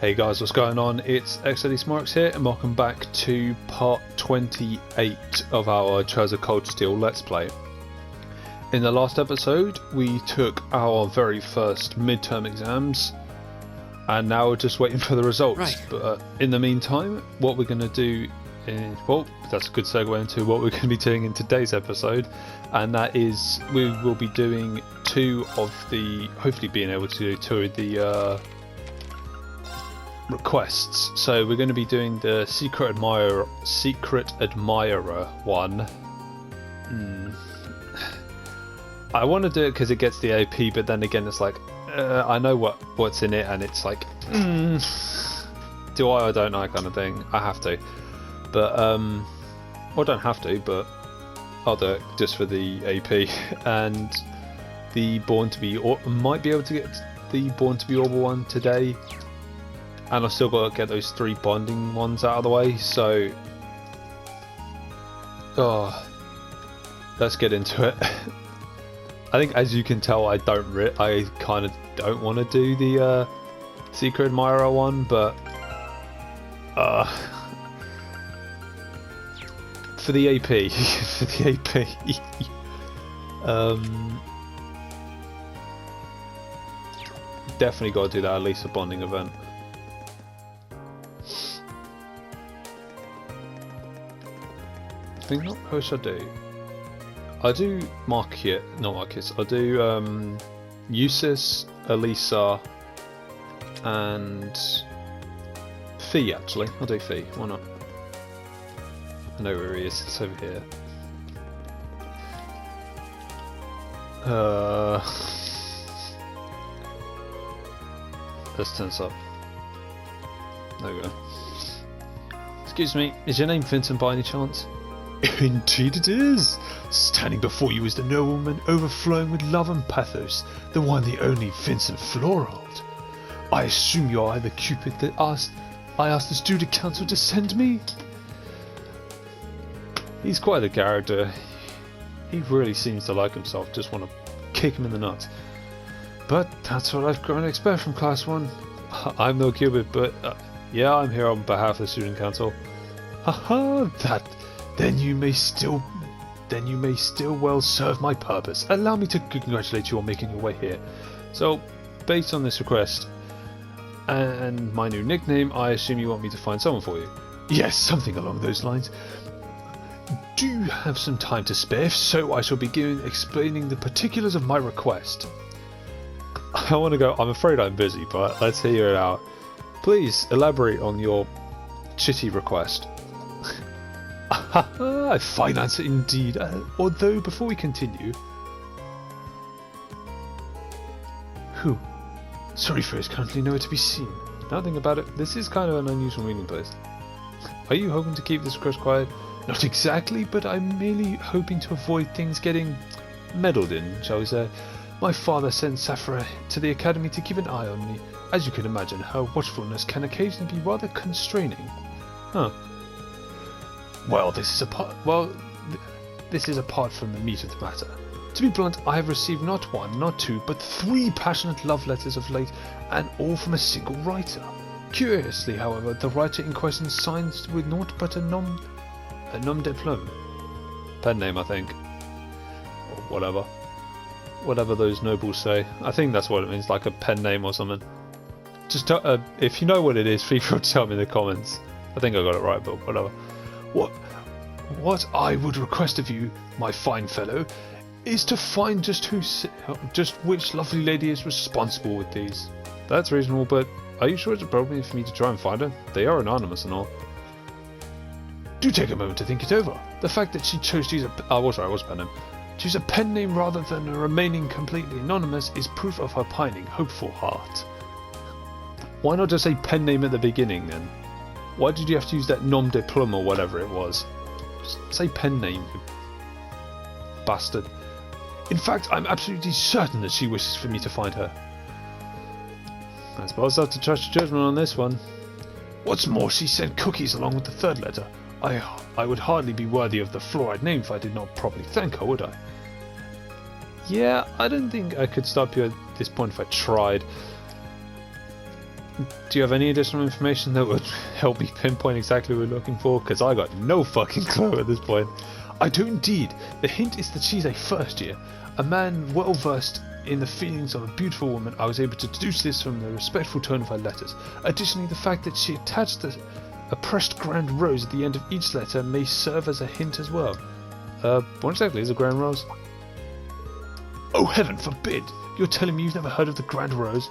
Hey guys, what's going on? It's xdeadlysmoorex here, and welcome back to part 28 of our Treasure Cold Steel Let's Play. In the last episode, we took our very first midterm exams, and now we're just waiting for the results. Right. But in the meantime, what we're going to do is, well, that's a good segue into what we're going to be doing in today's episode, and that is we will be doing hopefully being able to do two of the requests. So we're going to be doing the secret admirer one. I want to do it because it gets the AP, but then again it's like I know what's in it, and it's like do I or don't I kind of thing. I have to, but well, don't have to, but I'll do it just for the AP. And the Born to Be might be able to get the Born to Be Orbital one today. And I've still got to get those 3 bonding ones out of the way, so let's get into it. I think, as you can tell, I kind of don't want to do the Secret Admirer one, but for the AP, definitely got to do that, at least a bonding event. I think what should I do? I do Marcus. I do Eustace, Elisa, and Fee. Actually, I'll do Fee. Why not? I know where he is. It's over here. Let's turn this up. There we go. Excuse me, is your name Vincent by any chance? Indeed it is! Standing before you is the nobleman overflowing with love and pathos, the one, the only Vincent Florald. I assume you are the Cupid that I asked the student council to send me? He's quite a character. He really seems to like himself, just want to kick him in the nuts. But that's what I've grown to expect from Class 1. I'm no Cupid, but yeah, I'm here on behalf of the student council. Haha, Then you may still well serve my purpose. Allow me to congratulate you on making your way here. So, based on this request and my new nickname, I assume you want me to find someone for you. Yes, something along those lines. Do you have some time to spare? If so, I shall begin explaining the particulars of my request. I want to go, I'm afraid I'm busy, but let's hear it out. Please elaborate on your shitty request. A fine answer indeed. Although, before we continue... Who? Sorry for is currently nowhere to be seen. Now I think about it, this is kind of an unusual meeting place. Are you hoping to keep this request quiet? Not exactly, but I'm merely hoping to avoid things getting meddled in, shall we say. My father sent Saphira to the academy to keep an eye on me. As you can imagine, her watchfulness can occasionally be rather constraining. Huh. Well, this is apart from the meat of the matter. To be blunt, I have received not 1, not 2, but 3 passionate love letters of late, and all from a single writer. Curiously, however, the writer in question signs with naught but a nom de plume. Pen name, I think. Or whatever. Whatever those nobles say. I think that's what it means, like a pen name or something. Just if you know what it is, feel free to tell me in the comments. I think I got it right, but whatever. What I would request of you, my fine fellow, is to find just which lovely lady is responsible with these. That's reasonable, but are you sure it's a problem for me to try and find her? They are anonymous and all. Do take a moment to think it over. The fact that she chose to use choose a pen name rather than remaining completely anonymous is proof of her pining, hopeful heart. Why not just say pen name at the beginning then? Why did you have to use that nom de plume or whatever it was? Just say pen name, you bastard. In fact, I'm absolutely certain that she wishes for me to find her. I suppose I'll have to trust your judgment on this one. What's more, she sent cookies along with the 3rd letter. I would hardly be worthy of the fluoride name if I did not properly thank her, would I? Yeah, I don't think I could stop you at this point if I tried. Do you have any additional information that would help me pinpoint exactly what we're looking for? Because I got no fucking clue at this point. I do indeed. The hint is that she's a first year. A man well versed in the feelings of a beautiful woman. I was able to deduce this from the respectful tone of her letters. Additionally, the fact that she attached a pressed grand rose at the end of each letter may serve as a hint as well. What exactly is a grand rose? Oh, heaven forbid! You're telling me you've never heard of the grand rose?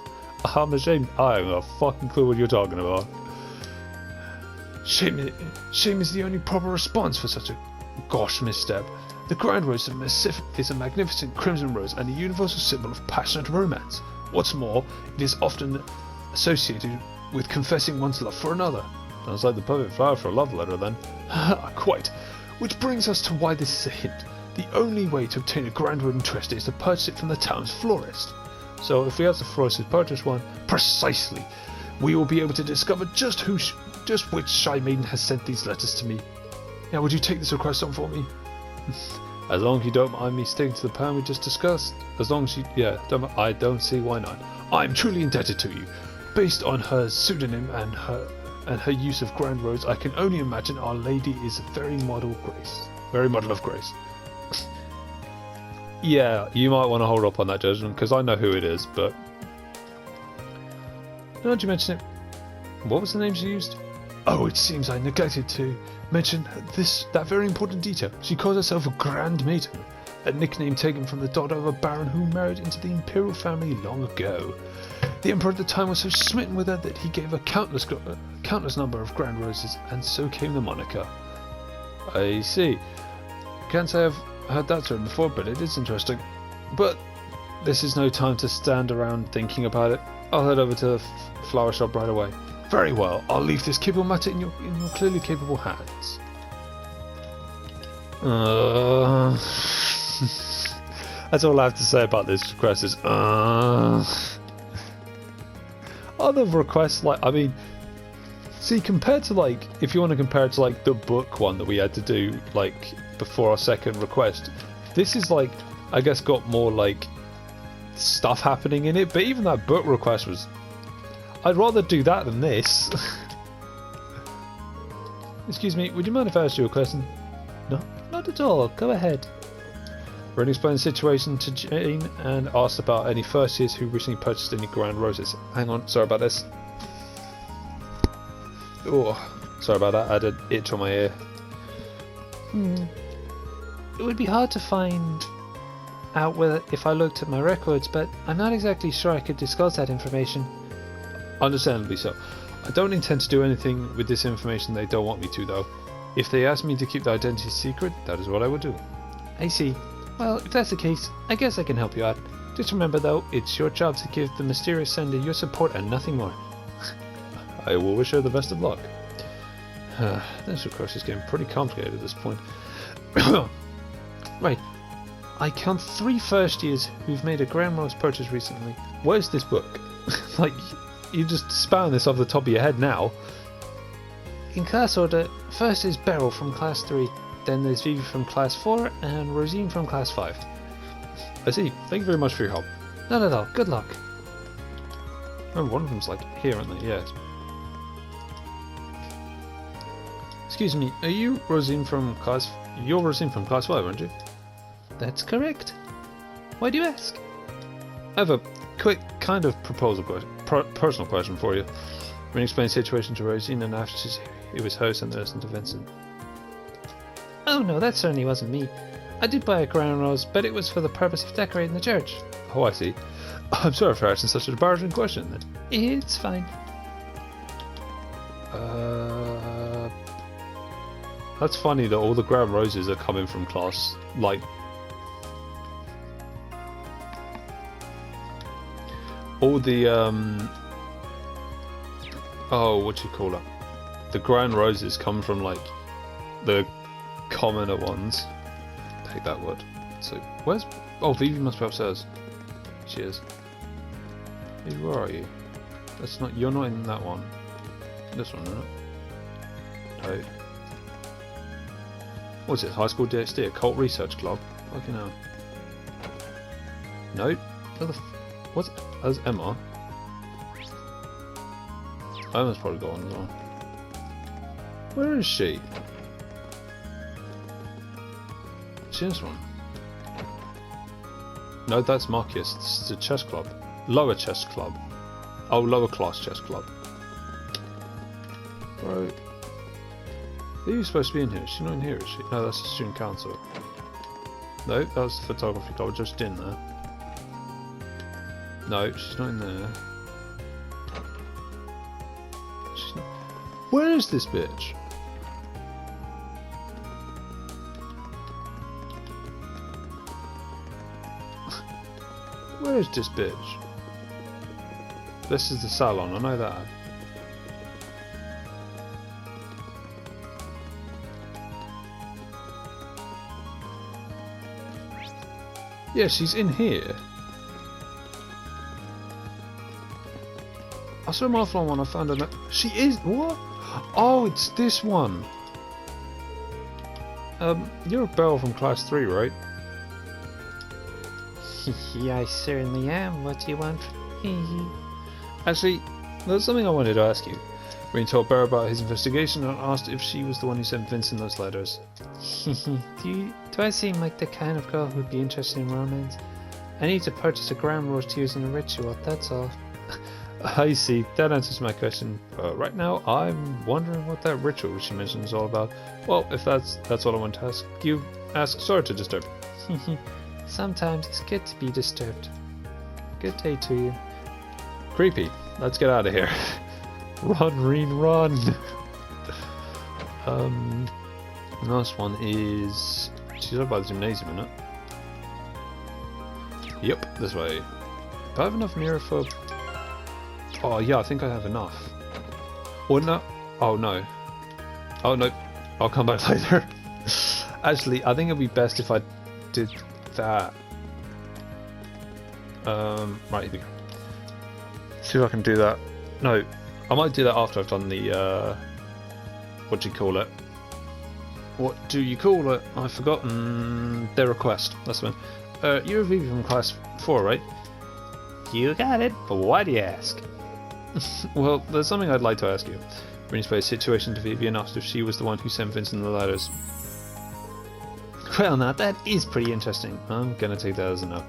I'm ashamed. I have a fucking clue what you're talking about. Shame is the only proper response for such a gosh misstep. The grand rose is a magnificent crimson rose and a universal symbol of passionate romance. What's more, it is often associated with confessing one's love for another. Sounds like the perfect flower for a love letter then. Quite. Which brings us to why this is a hint. The only way to obtain a grand rose interest is to purchase it from the town's florist. So if we ask the florist to purchase one, precisely, we will be able to discover just which shy maiden has sent these letters to me. Now, would you take this request on for me? As long as you don't mind me sticking to the plan we just discussed. As long as you, I don't see why not. I'm truly indebted to you. Based on her pseudonym and her use of grand rose, I can only imagine Our Lady is a very model of grace. Yeah, you might want to hold up on that judgment, because I know who it is, but... Now that you mention it, what was the name she used? Oh, it seems I neglected to mention that very important detail. She calls herself a Grand Maiden, a nickname taken from the daughter of a baron who married into the imperial family long ago. The emperor at the time was so smitten with her that he gave her countless number of grand roses, and so came the moniker. I see. Can't say I've heard that term before, but it is interesting. But this is no time to stand around thinking about it. I'll head over to the flower shop right away. Very well, I'll leave this capable matter in your clearly capable hands. That's all I have to say about this request is other requests, like, I mean, see, compared to, like, if you want to compare it to, like, the book one that we had to do, like, before our second request, this is, like, I guess got more, like, stuff happening in it, but even that book request was, I'd rather do that than this. Excuse me, would you mind if I asked you a question? No, not at all, go ahead. Ren explained the situation to Jane and asked about any first years who recently purchased any grand roses. Hang on, sorry about this. Oh, sorry about that, I had an itch on my ear. It would be hard to find out if I looked at my records, but I'm not exactly sure I could disclose that information. Understandably so. I don't intend to do anything with this information they don't want me to, though. If they ask me to keep the identity secret, that is what I would do. I see. Well, if that's the case, I guess I can help you out. Just remember, though, it's your job to give the mysterious sender your support and nothing more. I will wish her the best of luck. This, of course, is getting pretty complicated at this point. Right. I count 3 first years who've made a grand rose purchase recently. Where's this book? Like, you just spound this off the top of your head now. In class order, first is Beryl from class 3, then there's Vivi from class 4, and Rosine from class 5. I see. Thank you very much for your help. Not at all. Good luck. Oh, one of them's like here, aren't they? Yes. Excuse me, are you Rosine from class... You're Rosine from class 5, aren't you? That's correct. Why do you ask? I have a quick kind of personal question for you. Ren explained the situation to Rosine, and after it was her sent the lesson to Vincent. Oh no, that certainly wasn't me. I did buy a grand rose, but it was for the purpose of decorating the church. Oh, I see. I'm sorry for asking such a embarrassing question then. It's fine. That's funny that all the grand roses are coming from class, like... all the, oh, what do you call it? The grand roses come from, like, the commoner ones. Take that word. So, where's... Oh, Vivi must be upstairs. She is. Hey, where are you? That's not... You're not in that one. This one, isn't it? No. What's it? High School DxD? Occult Research Club? Fucking hell. Nope. What's it? That's Emma. Emma's probably got one as well. Where is she? She has one. No, that's Marcus. This is a chess club. Lower chess club. Oh, lower class chess club. Right. Are you supposed to be in here? Is she not in here, is she? No, that's the student council. No, that was the photography club. Just in there. No, she's not in there. She's not. Where is this bitch? Where is this bitch? This is the salon, I know that. Yeah, she's in here. I saw my offline one, I found her. She is. What? Oh, it's this one. You're a Belle from class 3, right? I certainly am. What do you want from me? Actually, there's something I wanted to ask you. When you told Bear about his investigation, I asked if she was the one who sent Vincent those letters. Do I seem like the kind of girl who'd be interested in romance? I need to purchase a gram rose to use in a ritual, that's all. I see, that answers my question. Right now, I'm wondering what that ritual she mentioned is all about. Well, if that's all I want to ask you, sorry to disturb. Sometimes it's good to be disturbed. Good day to you. Creepy. Let's get out of here. Run, Reen, run! The last one is... She's up by the gymnasium, isn't it? Yep, this way. Do I have enough mirror for... Oh yeah, I think I have enough. Or no? Oh no. Oh no. I'll come back later. Actually, I think it'd be best if I did that. Right, here we go. See if I can do that. No, I might do that after I've done the, what do you call it? What do you call it? I've forgotten their request. That's the one. You're a Vivi from class 4, right? You got it, but why do you ask? Well, there's something I'd like to ask you. Bring a situation to Vivi and asked if she was the one who sent Vincent the letters. Well, now that is pretty interesting. I'm gonna take that as a no.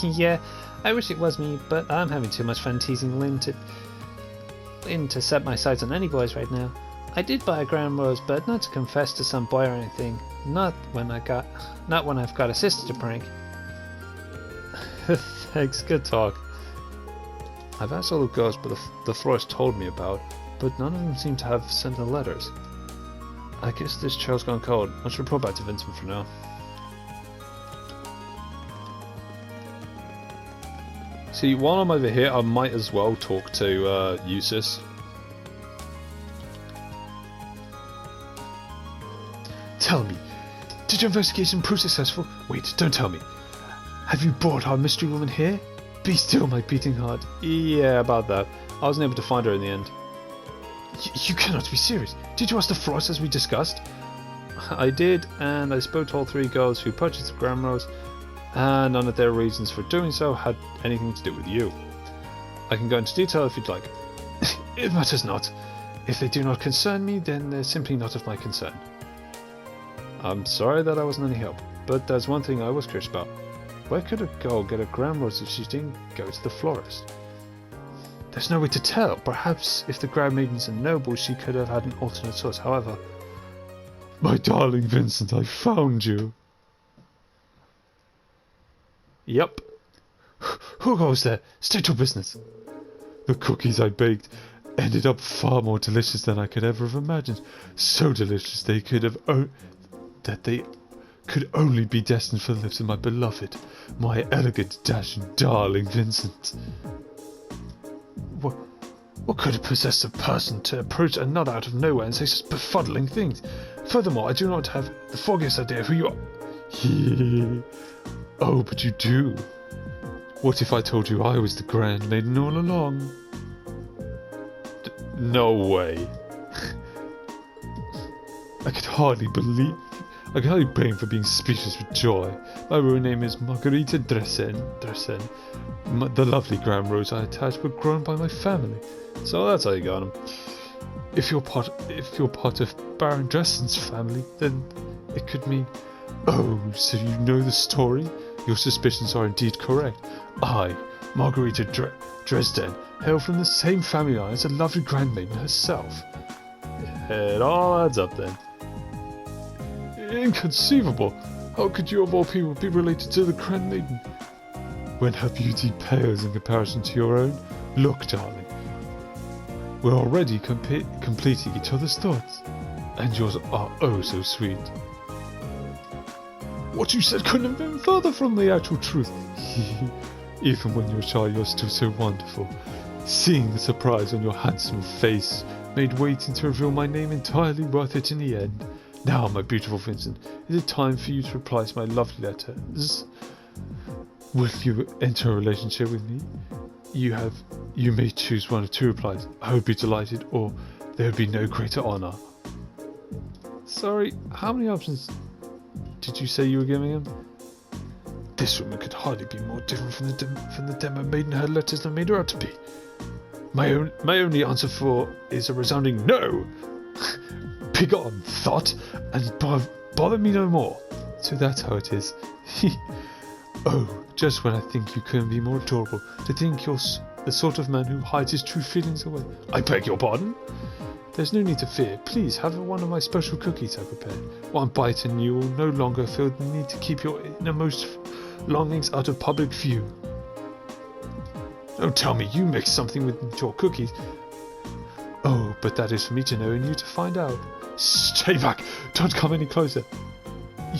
Yeah, I wish it was me, but I'm having too much fun teasing Lynn to set my sights on any boys right now. I did buy a gram rose, but not to confess to some boy or anything. Not when I've got a sister to prank. Thanks, good talk. I've asked all the girls but the florist told me about, but none of them seem to have sent the letters. I guess this trail's gone cold. I should report back to Vincent for now. See, while I'm over here, I might as well talk to Eustace. Tell me, did your investigation prove successful? Wait, don't tell me. Have you brought our mystery woman here? Be still, my beating heart. Yeah, about that. I wasn't able to find her in the end. You cannot be serious. Did you ask the florist as we discussed? I did, and I spoke to all 3 girls who purchased the gram rose, and none of their reasons for doing so had anything to do with you. I can go into detail if you'd like. It matters not. If they do not concern me, then they're simply not of my concern. I'm sorry that I wasn't any help, but there's one thing I was curious about. Where could a girl get a gram rose if she didn't go to the florist? There's no way to tell. Perhaps if the Grand Maiden's a noble, she could have had an alternate source. However... My darling Vincent, I found you. Yep. Who goes there? State your business. The cookies I baked ended up far more delicious than I could ever have imagined. So delicious they could have... that they could only be destined for the lips of my beloved, my elegant, dashing, darling Vincent. What could have possessed a person to approach another out of nowhere and say such befuddling things? Furthermore, I do not have the foggiest idea of who you are. Oh, but you do. What if I told you I was the Grand Maiden all along? No way. I could hardly believe... I can hardly blame for being speechless with joy. My real name is Margarita Dressen. The lovely grand rose I attached were grown by my family. So that's how you got him. If you're part of Baron Dresden's family, then it could mean... Oh, so you know the story? Your suspicions are indeed correct. I, Margarita Dresden, hail from the same family line as the lovely grandmaiden herself. It all adds up then. Inconceivable! How could you of all people be related to the grandmaiden? When her beauty pales in comparison to your own? Look, darling. We're already completing each other's thoughts, and yours are oh so sweet. What you said couldn't have been further from the actual truth. Even when you're shy, you're still so wonderful. Seeing the surprise on your handsome face made waiting to reveal my name entirely worth it in the end. Now, my beautiful Vincent, is it time for you to reply to my lovely letters? Will you enter a relationship with me? You may choose one of two replies. I would be delighted, or there would be no greater honour. Sorry, how many options did you say you were giving him? This woman could hardly be more different from the demo maiden her letters that made her out to be. My only answer is a resounding no. Begone, thought, and bother me no more. So that's how it is. Oh, just when I think you couldn't be more adorable, to think you're the sort of man who hides his true feelings away. I beg your pardon? There's no need to fear. Please have one of my special cookies I prepared. One bite and you will no longer feel the need to keep your innermost longings out of public view. Don't tell me you mixed something with your cookies. Oh, but that is for me to know and you to find out. Stay back! Don't come any closer.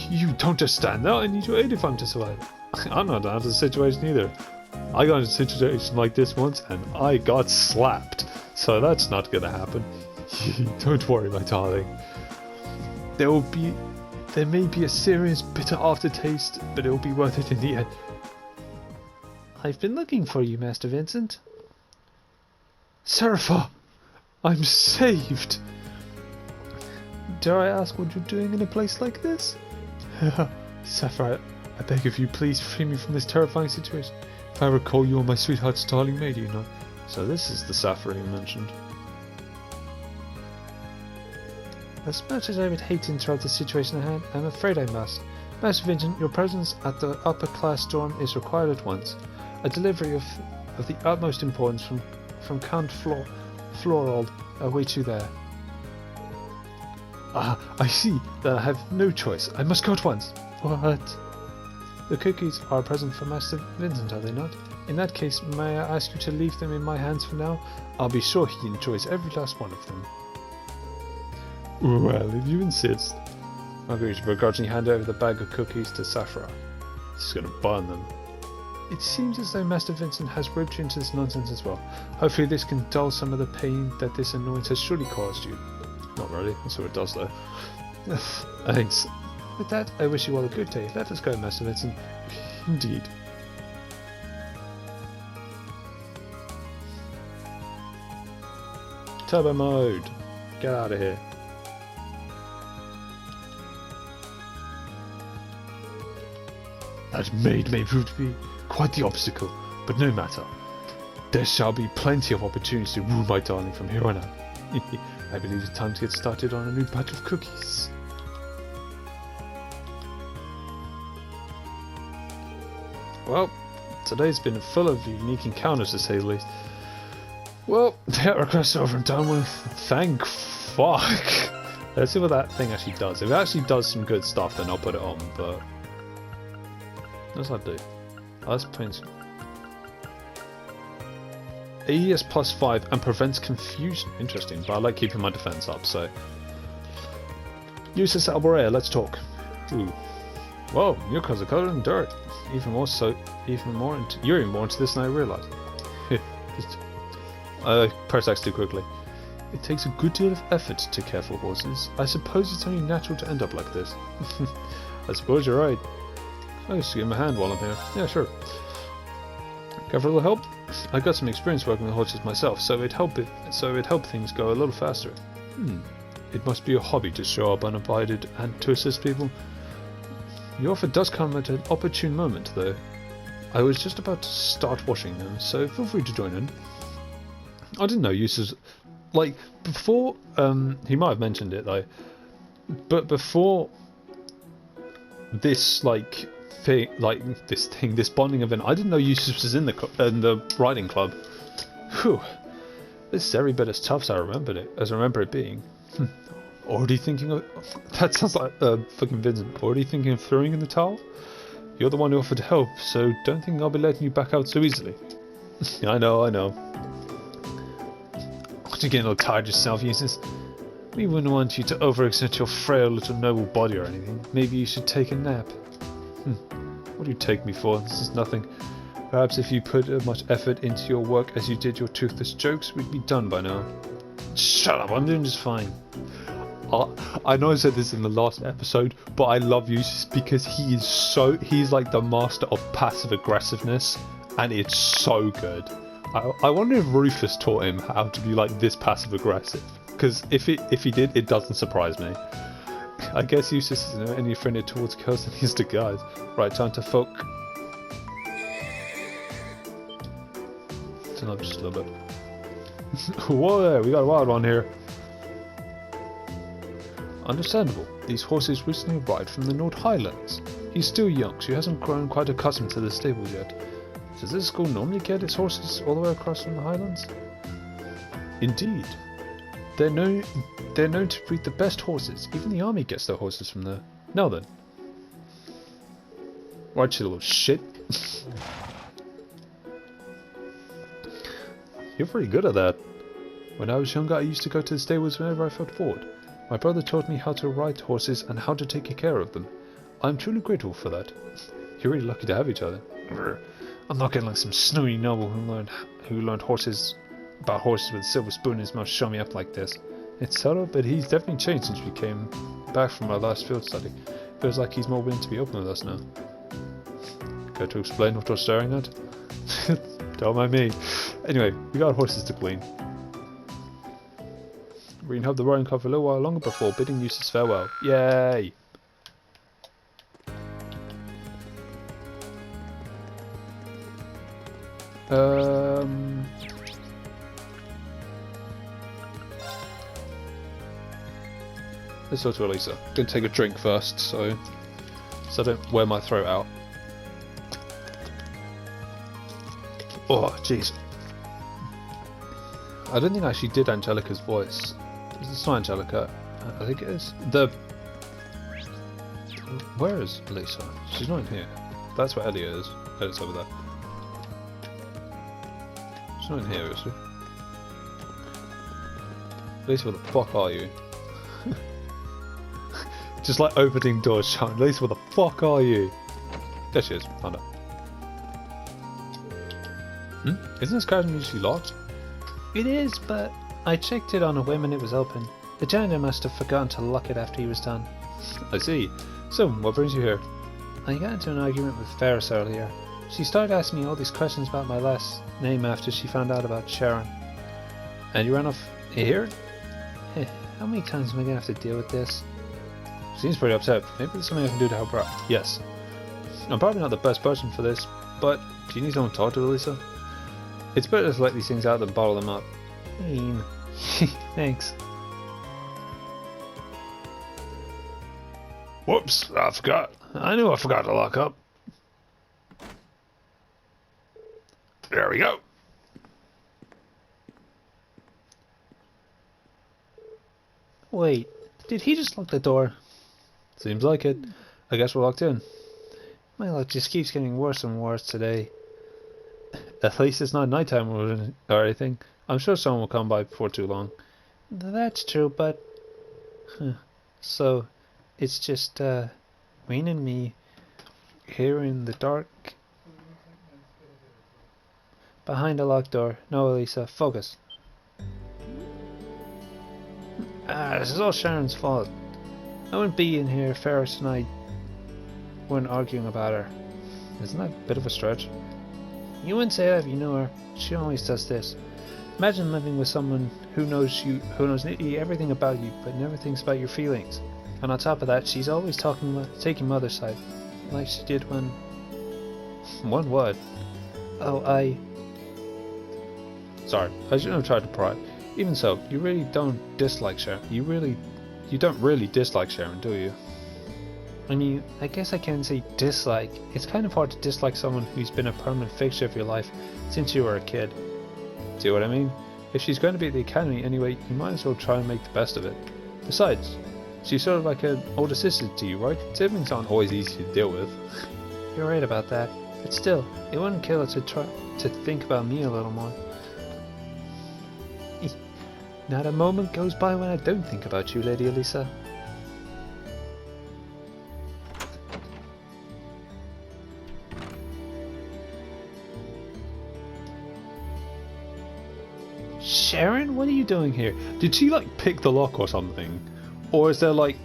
You don't just stand there. I need your aid if I'm to survive. I'm not out of the situation either. I got in a situation like this once and I got slapped. So that's not gonna happen. Don't worry, my darling. There may be a serious bitter aftertaste, but it will be worth it in the end. I've been looking for you, Master Vincent. Serapha! I'm saved! Dare I ask what you're doing in a place like this? Sapphire, I beg of you, please free me from this terrifying situation. If I recall, you are my sweetheart's darling maid, you know. So this is the Sapphire you mentioned. As much as I would hate to interrupt the situation at hand, I'm afraid I must. Master Vincent, your presence at the upper class dorm is required at once. A delivery of the utmost importance from Count Florold awaits you there. Ah, I see that I have no choice. I must go at once. What? The cookies are a present for Master Vincent, are they not? In that case, may I ask you to leave them in my hands for now? I'll be sure he enjoys every last one of them. Well, if you insist. Margarita begrudgingly handed over the bag of cookies to Sapphira. She's going to burn them. It seems as though Master Vincent has roped you into this nonsense as well. Hopefully this can dull some of the pain that this annoyance has surely caused you. Not really, that's what it does though. Thanks. With that, I wish you all a good day. Let us go, Master Vincent. Indeed. Turbo mode. Get out of here. That maid may prove to be quite the obstacle, but no matter. There shall be plenty of opportunities to woo my darling from here on out. I believe it's time to get started on a new batch of cookies. Well, today's been full of unique encounters to say the least. Well, that request's over and done with. Thank fuck. Let's see what that thing actually does. If it actually does some good stuff, then I'll put it on, but... What does that do? Oh, that's points. AES +5 and prevents confusion. Interesting, but I like keeping my defense up, so... Useless Alborea, let's talk. Ooh. Whoa, your clothes are covered in dirt. You're even more into this than I realised. I press X too quickly. It takes a good deal of effort to care for horses. I suppose it's only natural to end up like this. I suppose you're right. I'll just give him a hand while I'm here. Yeah, sure. Care for a little help? I got some experience working with horses myself, so it'd help things go a little faster. It must be a hobby to show up uninvited and to assist people. Your offer does come at an opportune moment, though. I was just about to start washing them, so feel free to join in. I didn't know Eustace... Like, before... he might have mentioned it, though. But before... this, like... this bonding event, I didn't know Eustace was in the riding club. Whew. This is every bit as tough as I remember it being. Already thinking of... That sounds like fucking Vincent. Already thinking of throwing in the towel? You're the one who offered to help, so don't think I'll be letting you back out so easily. I know. Aren't you getting all tired yourself, Eustace? We wouldn't want you to overexert your frail little noble body or anything. Maybe you should take a nap. What do you take me for? This is nothing. Perhaps if you put as much effort into your work as you did your toothless jokes, we'd be done by now. Shut up, I'm doing just fine. I know I said this in the last episode, but I love Eustace because he's like the master of passive aggressiveness, and it's so good. I wonder if Rufus taught him how to be like this passive aggressive, because if he did, it doesn't surprise me. I guess Eustace isn't any friendlier towards girls than he is to guys. Right, time to folk. Turn up just a little bit. Whoa there, we got a wild one here. Understandable. These horses recently arrived from the North Highlands. He's still young, so he hasn't grown quite accustomed to the stables yet. Does this school normally get its horses all the way across from the Highlands? Indeed. They're known to breed the best horses. Even the army gets their horses from there. Now then. Right, you little shit. You're pretty good at that. When I was younger, I used to go to the stables whenever I felt bored. My brother taught me how to ride horses and how to take care of them. I'm truly grateful for that. You're really lucky to have each other. I'm not getting like some snowy noble who learned about horses with a silver spoon in his mouth show me up like this. It's subtle, but he's definitely changed since we came back from our last field study. Feels like he's more willing to be open with us now. Care to explain what you're staring at? Don't mind me. Anyway, we got horses to clean. We can have the riding club for a little while longer before bidding Eustace farewell. Yay! Let's go to Elisa. I'm gonna take a drink first, so I don't wear my throat out. Oh, jeez. I don't think I actually did Angelica's voice. It's not Angelica. I think it is. Where is Elisa? She's not in here. That's where Elliot is. Elliot's over there. She's not in here, is she? Elisa, where the fuck are you? Just like opening doors shut. Elisa, where the fuck are you? There she is. Found her. Isn't this garden usually locked? It is, but I checked it on a whim and it was open. The janitor must have forgotten to lock it after he was done. I see. So, what brings you here? I got into an argument with Ferris earlier. She started asking me all these questions about my last name after she found out about Sharon. And you ran off here? How many times am I going to have to deal with this? Seems pretty upset. Maybe there's something I can do to help her out. Yes. I'm probably not the best person for this, but do you need someone to talk to, Elisa? It's better to let these things out than bottle them up. Thanks. Whoops, I forgot. I knew I forgot to lock up. There we go. Wait, did he just lock the door? Seems like it. I guess we're locked in. My luck just keeps getting worse and worse today. At least it's not nighttime or anything. I'm sure someone will come by before too long. That's true, but... So, it's just, Wayne and me here in the dark behind a locked door. No, Elisa, focus. This is all Sharon's fault. I wouldn't be in here if Ferris and I weren't arguing about her. Isn't that a bit of a stretch? You wouldn't say that if you knew her. She always does this. Imagine living with someone who knows nearly everything about you, but never thinks about your feelings. And on top of that, she's always taking Mother's side, like she did when... One word. Oh, Sorry, I shouldn't have tried to pry. Even so, you really don't dislike Sharon. You don't really dislike Sharon, do you? I mean, I guess I can say dislike. It's kind of hard to dislike someone who's been a permanent fixture of your life since you were a kid. See what I mean? If she's going to be at the academy anyway, you might as well try and make the best of it. Besides, she's sort of like an older sister to you, right? Siblings aren't always easy to deal with. You're right about that. But still, it wouldn't kill her to think about me a little more. Not a moment goes by when I don't think about you, Lady Elisa. Sharon, what are you doing here? Did she like pick the lock or something? Or is there like,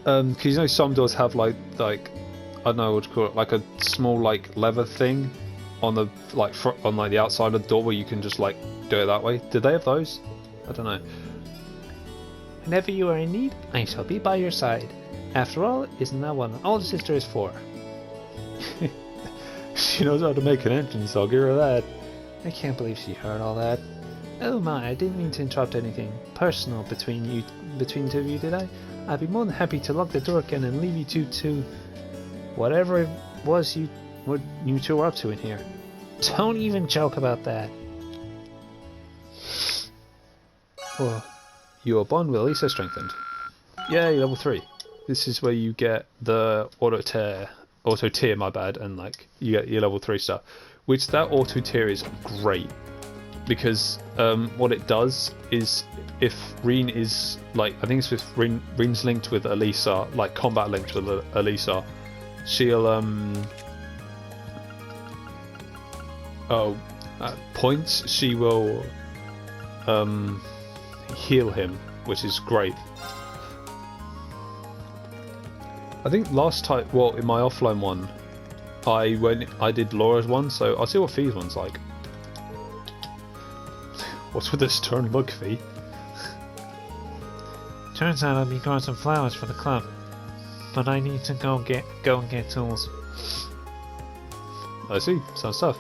because you know some doors have like I don't know what to call it, like a small like lever thing on the on the outside of the door where you can just like do it that way. Did they have those? I don't know. Whenever you are in need, I shall be by your side. After all, isn't that what an older sister is for? She knows how to make an entrance, I'll give her that. I can't believe she heard all that. Oh my, I didn't mean to interrupt anything personal between the two of you, did I? I'd be more than happy to lock the door again and leave you two to whatever it was you two were up to in here. Don't even joke about that. Well, your bond with Elisa strengthened. Yay, level 3. This is where you get the auto tier, my bad, and like you get your level 3 stuff. Which that auto tier is great. Because what it does is if Reen is like, I think it's with Reen's linked with Elisa, like combat linked with Elisa, she'll points she will heal him, which is great. I think last time, well, in my offline one, I did Laura's one, so I'll see what Fee's one's like. What's with this turn mug, Fee? Turns out I'll be growing some flowers for the club, but I need to go and get tools. I see, sounds tough.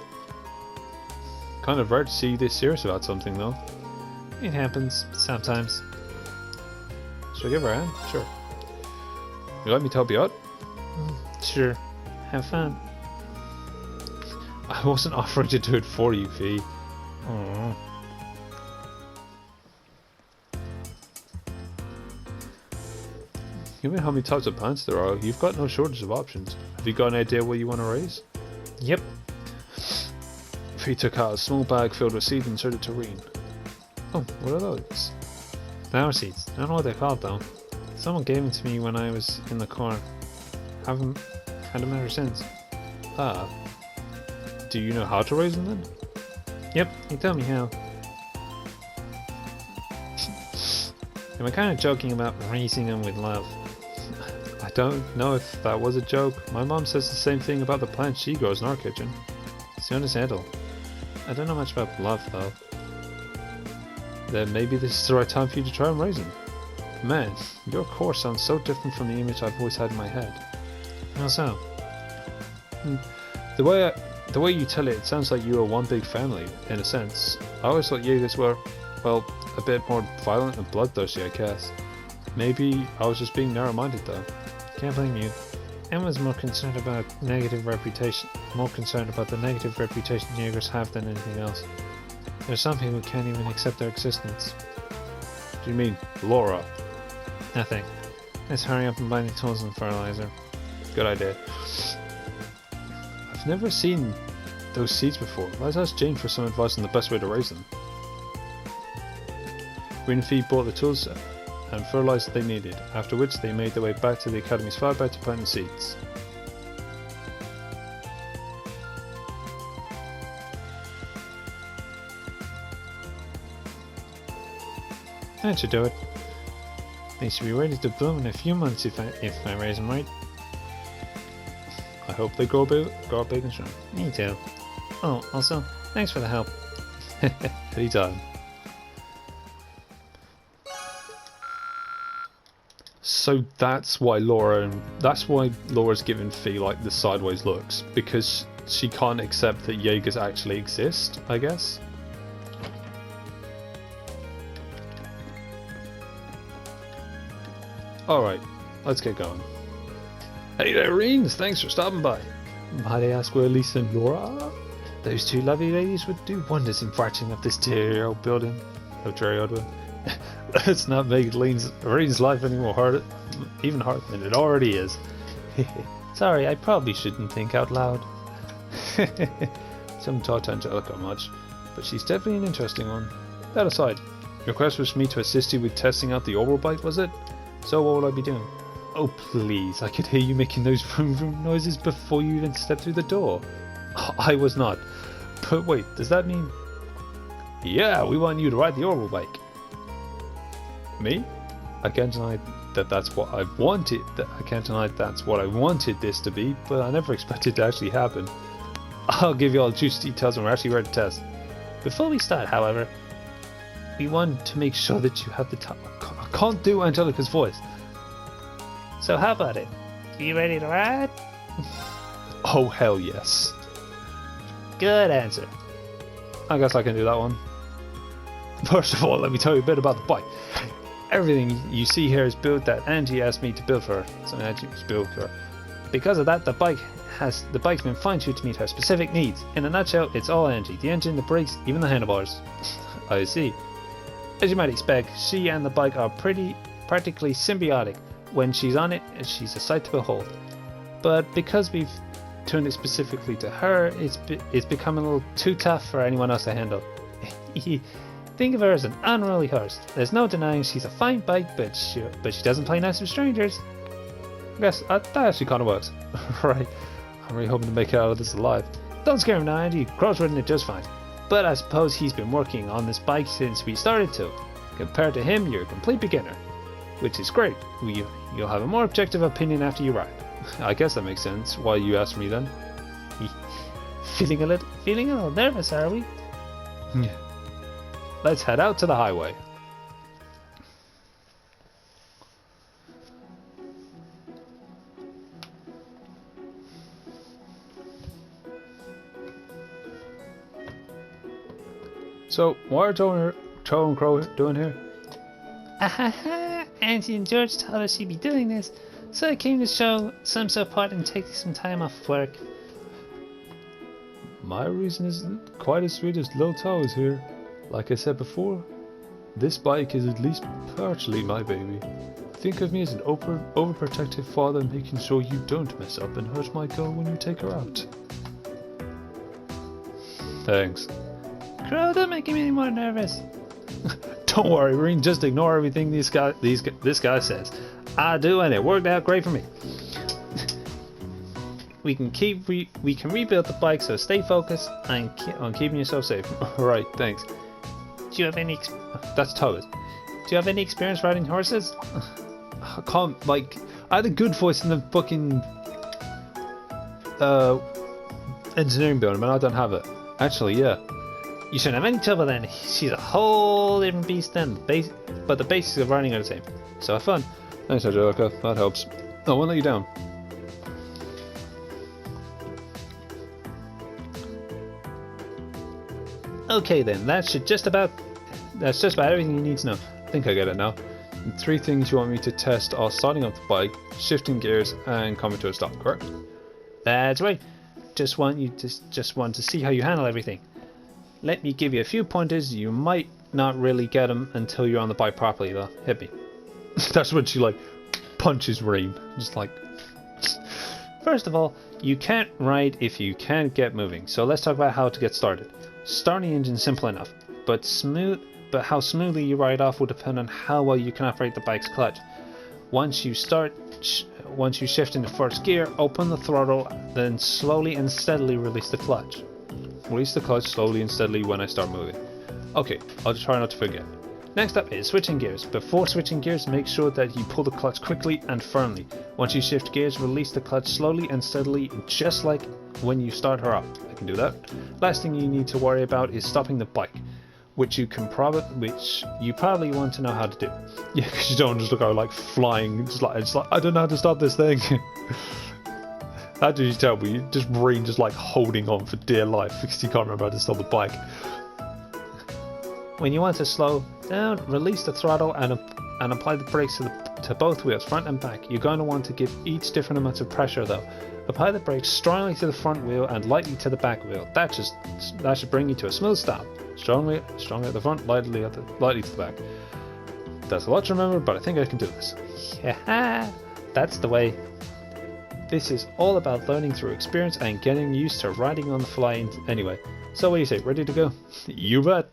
Kind of rare to see you this serious about something, though. It happens sometimes. Should I give her a hand? Sure. You like me to help you out? Sure. Have fun. I wasn't offering to do it for you, Fee. Aww. Given how many types of plants there are, you've got no shortage of options. Have you got an idea what you want to raise? Yep. Fee took out a small bag filled with seeds and showed it to Reen. Oh, what are those? Flower seeds. I don't know what they're called though. Someone gave them to me when I was in the car. Haven't had them ever since. Ah. Do you know how to raise them then? Yep, he told me how. Am I kind of joking about raising them with love? I don't know if that was a joke. My mom says the same thing about the plants she grows in our kitchen. It's understandable. I don't know much about love though. Then maybe this is the right time for you to try and raise them. Man, your course sounds so different from the image I've always had in my head. How so? The way you tell it, it sounds like you are one big family, in a sense. I always thought Jaegers were, well, a bit more violent and bloodthirsty, I guess. Maybe I was just being narrow-minded though. Can't blame you. Emma's more concerned about the negative reputation Jaegers have than anything else. There's some people who can't even accept their existence. Do you mean Laura? Nothing. Let's hurry up and buy the tools and fertilizer. Good idea. I've never seen those seeds before. Let's ask Jane for some advice on the best way to raise them. Reen and Fee bought the tools and fertilizer they needed, after which they made their way back to the Academy's firebed to plant the seeds. That should do it. They should be ready to bloom in a few months if I raise them right. I hope they grow big and strong. Me too. Oh, also, thanks for the help. Anytime. So that's why Laura's giving Fee like the sideways looks, because she can't accept that Jaegers actually exist, I guess. Alright, let's get going. Hey there, Reens, thanks for stopping by. Might I ask where Lisa and Laura are? Those two lovely ladies would do wonders in brightening up this dreary old building. Oh, dreary old one. Let's not make Reen's life any more harder, even harder than it already is. Sorry, I probably shouldn't think out loud. Some talk to Angelica much, but she's definitely an interesting one. That aside, your request was for me to assist you with testing out the oral bite, was it? So what will I be doing? Oh please, I could hear you making those vroom vroom noises before you even stepped through the door. I was not. But wait, does that mean... Yeah, we want you to ride the oral bike. Me? I can't deny that that's what I wanted. I can't deny that's what I wanted this to be, but I never expected it to actually happen. I'll give you all the juicy details when we're actually ready to test. Before we start, however, we want to make sure that you have the time. I can't do Angelica's voice. So how about it? Are you ready to ride? Oh hell yes. Good answer. I guess I can do that one. First of all, let me tell you a bit about the bike. Everything you see here is built that Angie asked me to build for her. So Angie was built for her. Because of that, the bike's been fine-tuned to meet her specific needs. In a nutshell, it's all Angie. The engine, the brakes, even the handlebars. I see. As you might expect, she and the bike are practically symbiotic. When she's on it, she's a sight to behold. But because we've tuned it specifically to her, it's become a little too tough for anyone else to handle. Think of her as an unruly horse. There's no denying she's a fine bike, but she doesn't play nice with strangers. Yes, that actually kind of works. Right, I'm really hoping to make it out of this alive. Don't scare him now, Andy. Crow's ridden it just fine. But I suppose he's been working on this bike since we started to. Compared to him, you're a complete beginner. Which is great. You'll have a more objective opinion after you ride. I guess that makes sense. Why you asked me then? Feeling a little nervous, are we? Yeah. Let's head out to the highway. So, what are Joe and Crow doing here? Auntie and George told us she'd be doing this, so I came to show some support and take some time off work. My reason isn't quite as sweet as Lil Toes here. Like I said before, this bike is at least partially my baby. Think of me as an overprotective father making sure you don't mess up and hurt my girl when you take her out. Thanks. Crow, don't make me any more nervous. Don't worry, Reen, just ignore everything this guy says. I do, and it worked out great for me. We can rebuild the bike, so stay focused on keeping yourself safe. Right, thanks. Do you have any? That's Thomas. Do you have any experience riding horses? I can't, I had a good voice in the fucking engineering building, but I don't have it. Actually, yeah. You shouldn't have any trouble then. She's a whole different beast then, but the basics of riding are the same. So have fun. Thanks, Angelica. That helps. I won't let you down. Okay then, that's just about everything you need to know. I think I get it now. The 3 things you want me to test are starting up the bike, shifting gears, and coming to a stop, correct? That's right. Just want to see how you handle everything. Let me give you a few pointers. You might not really get them until you're on the bike properly though. Hit me. That's when she punches Reen. Just like... First of all, you can't ride if you can't get moving. So let's talk about how to get started. Starting the engine simple enough, but how smoothly you ride off will depend on how well you can operate the bike's clutch. Once you shift into first gear, open the throttle, then slowly and steadily release the clutch. Release the clutch slowly and steadily when I start moving. Okay, I'll try not to forget. Next up is switching gears. Before switching gears, make sure that you pull the clutch quickly and firmly. Once you shift gears, release the clutch slowly and steadily, just like when you start her up. I can do that. Last thing you need to worry about is stopping the bike. which you probably want to know how to do. Yeah, because you don't just go like flying, just like I don't know how to stop this thing. How did you tell me? You just Marine just like holding on for dear life because you can't remember how to stop the bike. When you want to slow down, release the throttle and apply the brakes to both wheels, front and back. You're going to want to give each different amounts of pressure though. Apply the brakes strongly to the front wheel and lightly to the back wheel. That should bring you to a smooth stop. Strongly at the front, lightly to the back. That's a lot to remember, but I think I can do this. Yeah, that's the way. This is all about learning through experience and getting used to riding on the fly anyway. So what do you say, ready to go? You bet.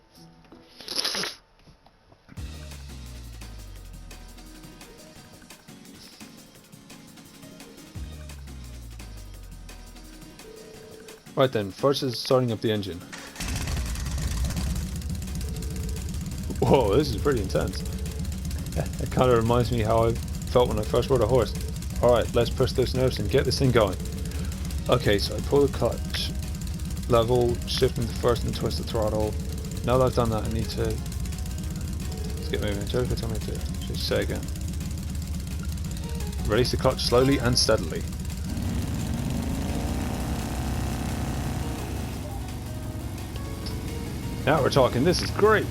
Right then, first is starting up the engine. Whoa, this is pretty intense. It kind of reminds me how I felt when I first rode a horse. Alright, let's push those nerves and get this thing going. Okay, so I pull the clutch, level, shifting to first and twist the throttle. Now that I've done that, I need to... Let's get moving. Angelica told me to just say again. Release the clutch slowly and steadily. Now we're talking, this is great!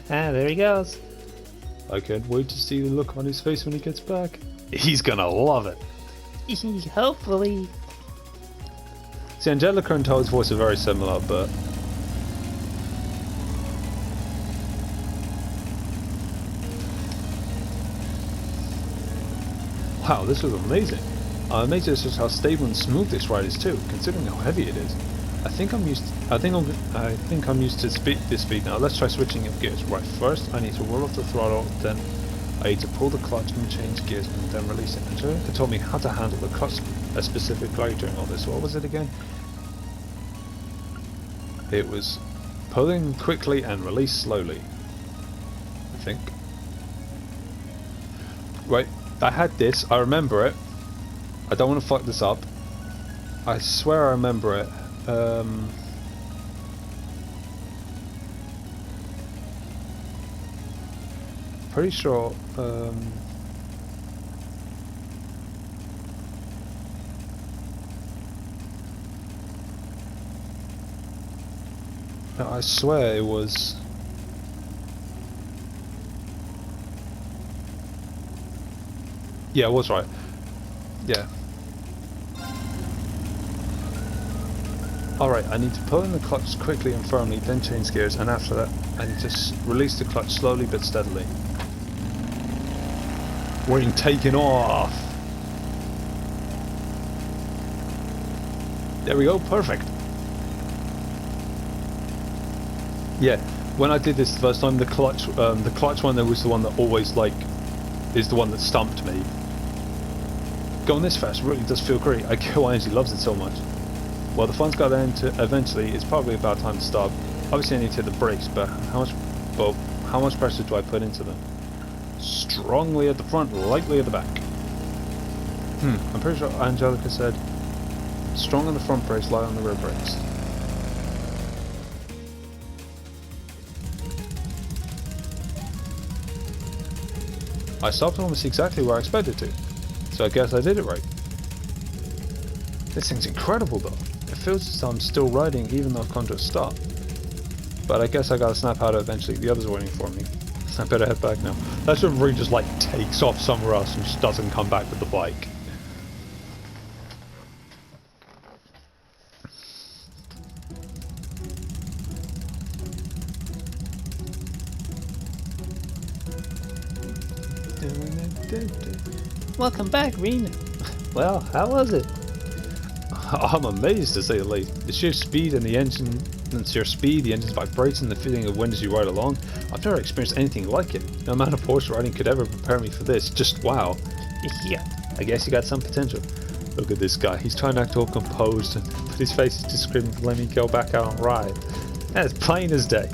There he goes. I can't wait to see the look on his face when he gets back. He's gonna love it! Hopefully. See, Angelica and Toad's voice are very similar, but... Wow, this was amazing! I'm amazed at just how stable and smooth this ride is too, considering how heavy it is. I think I'm used to this speed now. Let's try switching up gears. Right, first I need to roll off the throttle, then I need to pull the clutch and change gears and then release it. Angelica told me how to handle the clutch specifically during all this. What was it again? It was pulling quickly and release slowly, I think. Right, I had this, I remember it. I don't want to fuck this up. I swear I remember it. Pretty sure. No, I swear it was. Yeah, I was right. Yeah. Alright, I need to pull in the clutch quickly and firmly, then change gears, and after that I need to release the clutch slowly but steadily. We're taking off! There we go, perfect! Yeah, when I did this the first time, the clutch one there was the one that always is the one that stumped me. Going this fast really does feel great. I get why Angie loves it so much. Well, the fun's got to end eventually. It's probably about time to stop. Obviously I need to hit the brakes, but how much pressure do I put into them? Strongly at the front, lightly at the back. I'm pretty sure Angelica said strong on the front brakes, light on the rear brakes. I stopped almost exactly where I expected to, so I guess I did it right. This thing's incredible though. It feels as though I'm still riding even though I've come to a stop. But I guess I gotta snap out of it eventually. The others are waiting for me. I better head back now. That's when Marie just like takes off somewhere else and just doesn't come back with the bike. Welcome back, Reen. Well, how was it? I'm amazed to say the least. The sheer speed and the engine's vibrating, the feeling of wind as you ride along. I've never experienced anything like it. No amount of horse riding could ever prepare me for this. Just wow. Yeah, I guess you got some potential. Look at this guy. He's trying to act all composed, but his face is just screaming, "Let me go back out and ride." That's plain as day.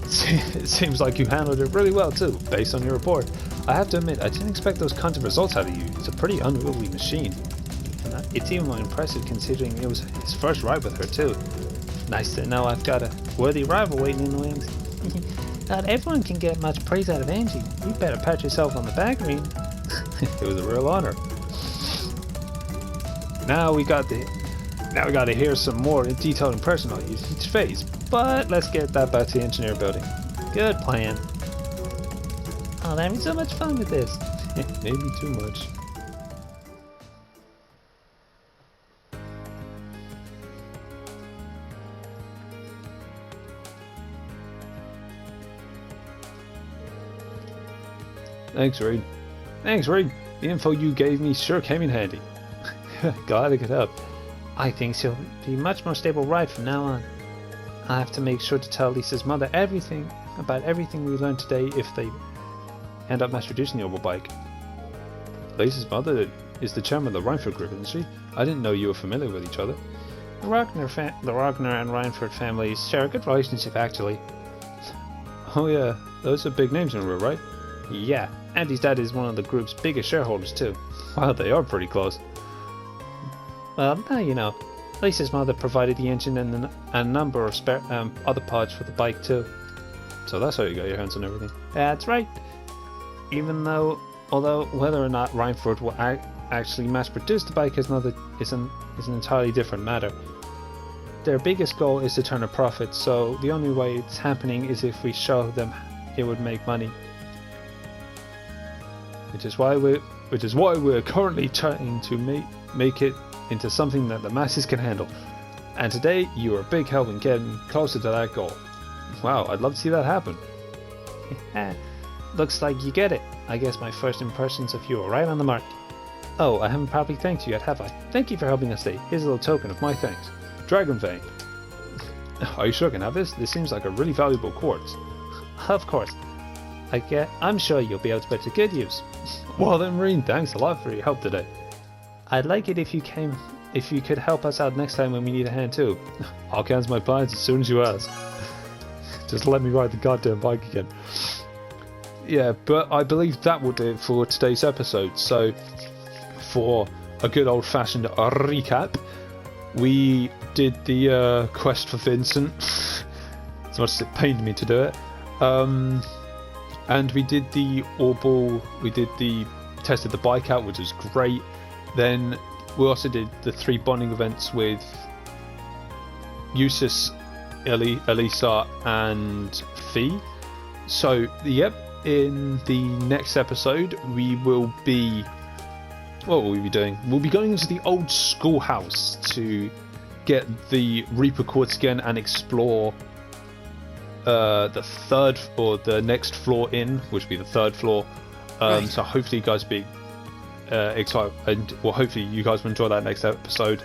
It seems like you handled it really well too, based on your report. I have to admit, I didn't expect those kinds of results out of you. It's a pretty unwieldy machine. It's even more impressive considering it was his first ride with her too. Nice to know I've got a worthy rival waiting in the wings. Not everyone can get much praise out of Angie. You better pat yourself on the back, Reen. It was a real honor. Now we got to hear some more detailed impression on each phase. But let's get that back to the engineer building. Good plan. Oh, I'm having so much fun with this. Maybe too much. Thanks, Reed. Thanks, Reed. The info you gave me sure came in handy. Glad I could help. I think she'll be much more stable ride from now on. I have to make sure to tell Lisa's mother everything about everything we learned today if they end up mass producing the oval bike. Lisa's mother is the chairman of the Reinford group, isn't she? I didn't know you were familiar with each other. The Ragnar and Reinford families share a good relationship, actually. Oh yeah, those are big names in real, right? Yeah, Andy's dad is one of the group's biggest shareholders too. Wow, they are pretty close. Well, now you know. Lisa's mother provided the engine and a number of spare other parts for the bike too. So that's how you got your hands on everything. That's right. Although whether or not Reinford will actually mass produce the bike is an entirely different matter. Their biggest goal is to turn a profit, so the only way it's happening is if we show them it would make money. Which is why we're currently trying to make it into something that the masses can handle. And today you are a big help in getting closer to that goal. Wow, I'd love to see that happen. Looks like you get it. I guess my first impressions of you are right on the mark. Oh, I haven't probably thanked you yet, have I? Thank you for helping us today. Here's a little token of my thanks. Dragon Vein. Are you sure I can have this? This seems like a really valuable quartz. Of course. I'm sure you'll be able to put it to good use. Well then, Reen, thanks a lot for your help today. I'd like it if you could help us out next time when we need a hand too. I'll cancel my plans as soon as you ask. Just let me ride the goddamn bike again. Yeah, but I believe that will do it for today's episode. So, for a good old-fashioned recap, we did the quest for Vincent, as much as it pained me to do it. And we did the Orball, tested the bike out, which was great. Then we also did the 3 bonding events with Eustace, Elisa and Fee. So, yep, in the next episode we will be... What will we be doing? We'll be going into the old schoolhouse to get the Reaper quartz again and explore the third or the next floor in, which will be the 3rd floor. Right. So hopefully you guys will be excited, and well, hopefully you guys will enjoy that next episode,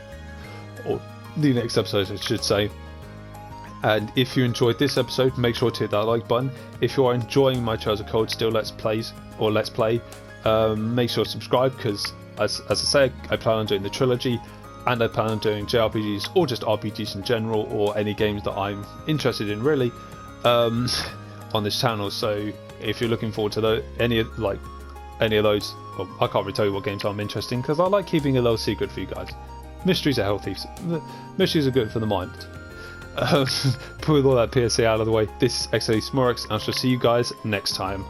or the next episode I should say. And if you enjoyed this episode, make sure to hit that like button. If you are enjoying my Trails of Cold Steel Let's Play, make sure to subscribe, because as I say, I plan on doing the trilogy, and I plan on doing JRPGs or just RPGs in general, or any games that I'm interested in really, on this channel. So if you're looking forward to any of those, well, I can't really tell you what games I'm interested in, because I like keeping a little secret for you guys. Mysteries are healthy. Mysteries are good for the mind. Put all that PSA out of the way, this is xdeadlysmoorex, and I shall see you guys next time.